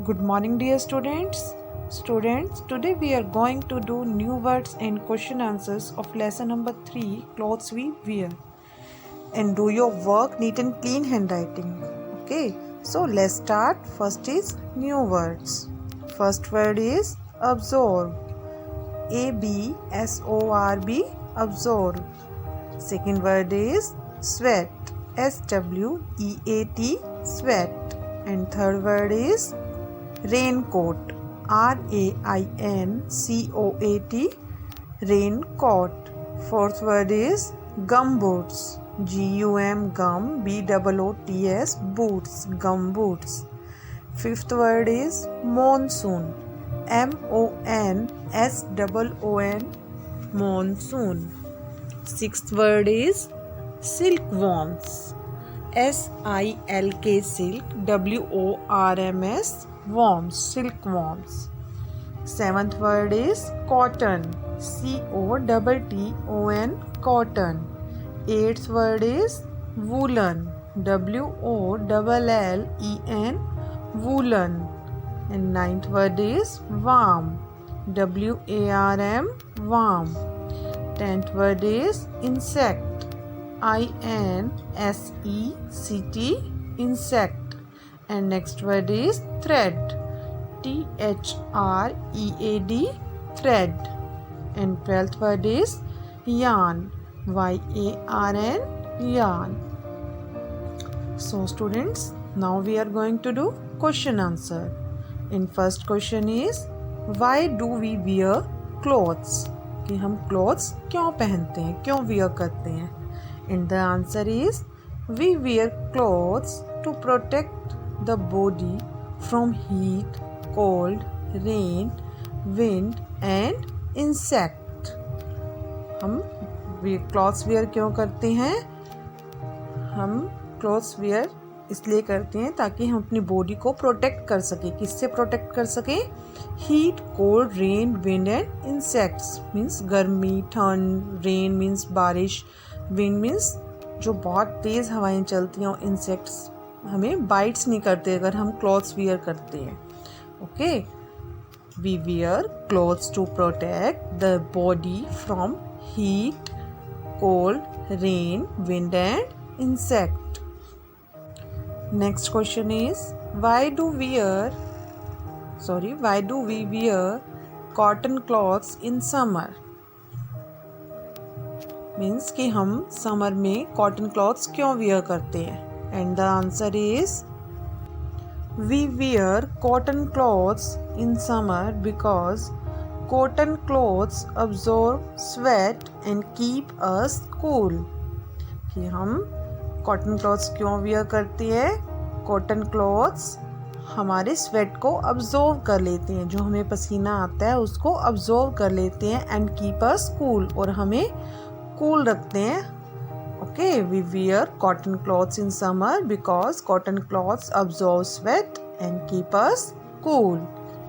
Good morning, dear students. Students, today we are going to do new words and question answers of lesson number 3, clothes we wear. And do your work neat and clean handwriting. Okay, so let's start. First is new words. First word is absorb. ABSORB, absorb. Second word is sweat. SWEAT, sweat. And third word is raincoat. RAINCOAT, raincoat. Fourth word is gumboots. GUM, gum, BOOTS, boots, gumboots. Fifth word is monsoon. MONSOON, monsoon. Sixth word is silkworms. SILK, silk, WORMS, worms, silkworms. Seventh word is cotton. COTTON, cotton. Eighth word is woolen. WOLLEN, woolen. And ninth word is warm. WARM, warm. Tenth word is insect. INSECT, insect. And next word is thread. THREAD, thread. And 12th word is yarn. YARN, yarn. So students, now we are going to do question answer. In first question is, why do we wear clothes? कि हम clothes क्यों पहनते हैं, क्यों wear करते हैं? And the answer is, we wear clothes to protect the body from heat, cold, rain, wind and insect. हम clothes wear क्यों करते हैं? हम clothes wear इसलिए करते हैं ताकि हम अपनी बॉडी को प्रोटेक्ट कर सकें. किससे प्रोटेक्ट कर सकें? Heat, cold, rain, wind and insects. Means गर्मी, ठंड, रेन मीन्स बारिश, विंड मीन्स जो बहुत तेज़ हवाएं चलती हैं, और इंसेक्ट्स हमें बाइट्स नहीं करते अगर हम क्लॉथ्स वियर करते हैं. Okay, we wear clothes to protect the body from heat, cold, rain, wind and insect. Next question is, why do we wear cotton cloths in summer? Means कि हम summer में cotton cloths क्यों wear करते हैं? And the answer is, we wear cotton cloths in summer because cotton clothes absorb sweat and keep us cool. कि हम cotton clothes क्यों wear करती है? कॉटन क्लॉथ्स हमारे स्वेट को अब्जॉर्व कर लेते हैं, जो हमें पसीना आता है उसको अब्जॉर्व कर लेते हैं. एंड कीप अस कूल, और हमें कूल रखते हैं. Okay, we wear cotton clothes in summer because cotton clothes absorb sweat and keep us cool.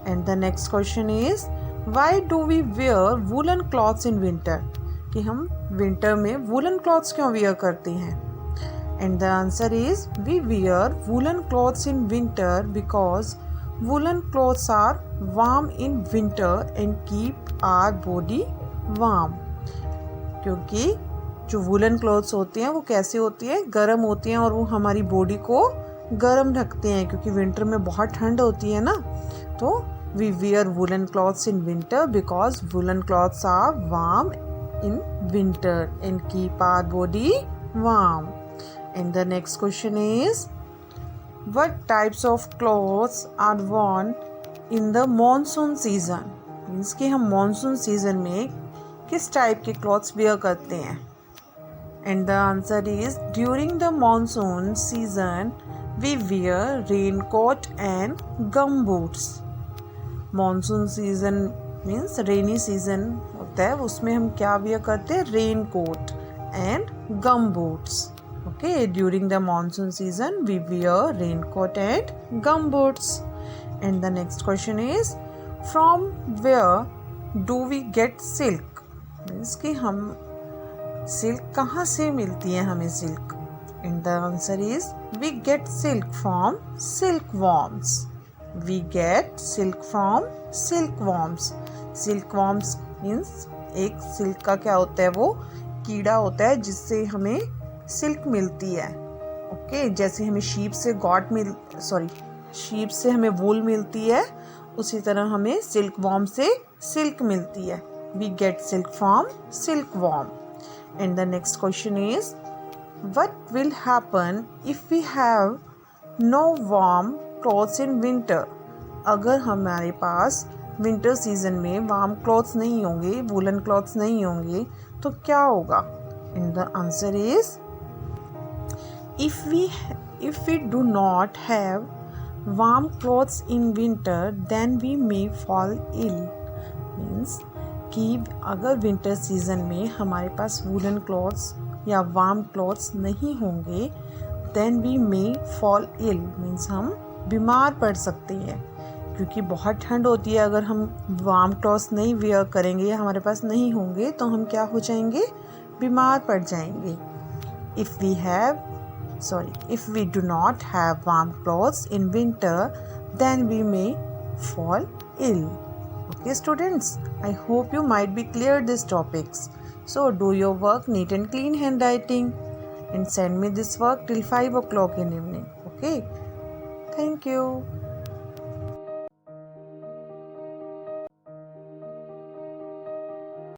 And the next question is, why do we wear woollen clothes in winter? कि हम winter में woollen clothes क्यों wear करते हैं? And the answer is, we wear woolen clothes in winter because woolen clothes are warm in winter and keep our body warm. क्योंकि जो woolen clothes होती हैं वो कैसी होती हैं? गर्म होती हैं, और वो हमारी बॉडी को गर्म रखते हैं, क्योंकि विंटर में बहुत ठंड होती है ना. तो we wear woolen clothes in winter because woolen clothes are warm in winter and keep our body warm. And the next question is, what types of clothes are worn in the monsoon season? Means कि हम monsoon season में किस type के clothes wear करते हैं? And the answer is, during the monsoon season we wear raincoat and gumboots. Monsoon season means rainy season होता है, उसमें हम क्या wear करते हैं? Raincoat and gumboots. Okay, during the monsoon season we wear raincoat and gumboots. And the next question is, from where do we get silk? Means कि हम silk कहाँ से मिलती है हमें silk? And the answer is, we get silk from silkworms. We get silk from silkworms. Silkworms means एक silk का क्या होता है, वो कीड़ा होता है जिससे हमें सिल्क मिलती है. ओके, जैसे हमें शीप से हमें वूल मिलती है, उसी तरह हमें सिल्कवॉर्म से सिल्क मिलती है. We get silk from silkworm. And the next question is, what will happen if we have no warm clothes in winter? अगर हमारे पास विंटर सीजन में वार्म क्लॉथ्स नहीं होंगे, वूलन क्लॉथ्स नहीं होंगे, तो क्या होगा? And the answer is, if we do not have warm clothes in winter, then we may fall ill. Means कि अगर विंटर सीजन में हमारे पास वूलन क्लॉथ्स या वार्म क्लॉथ्स नहीं होंगे, then we may fall ill. Means हम बीमार पड़ सकते हैं, क्योंकि बहुत ठंड होती है. अगर हम वार्म क्लॉथ्स नहीं वेयर करेंगे या हमारे पास नहीं होंगे तो हम क्या हो जाएंगे? बीमार पड़ जाएंगे. If we do not have warm clothes in winter, then we may fall ill. Okay students, I hope you might be cleared these topics. So do your work neat and clean handwriting and send me this work till 5 o'clock in evening. Okay, thank you.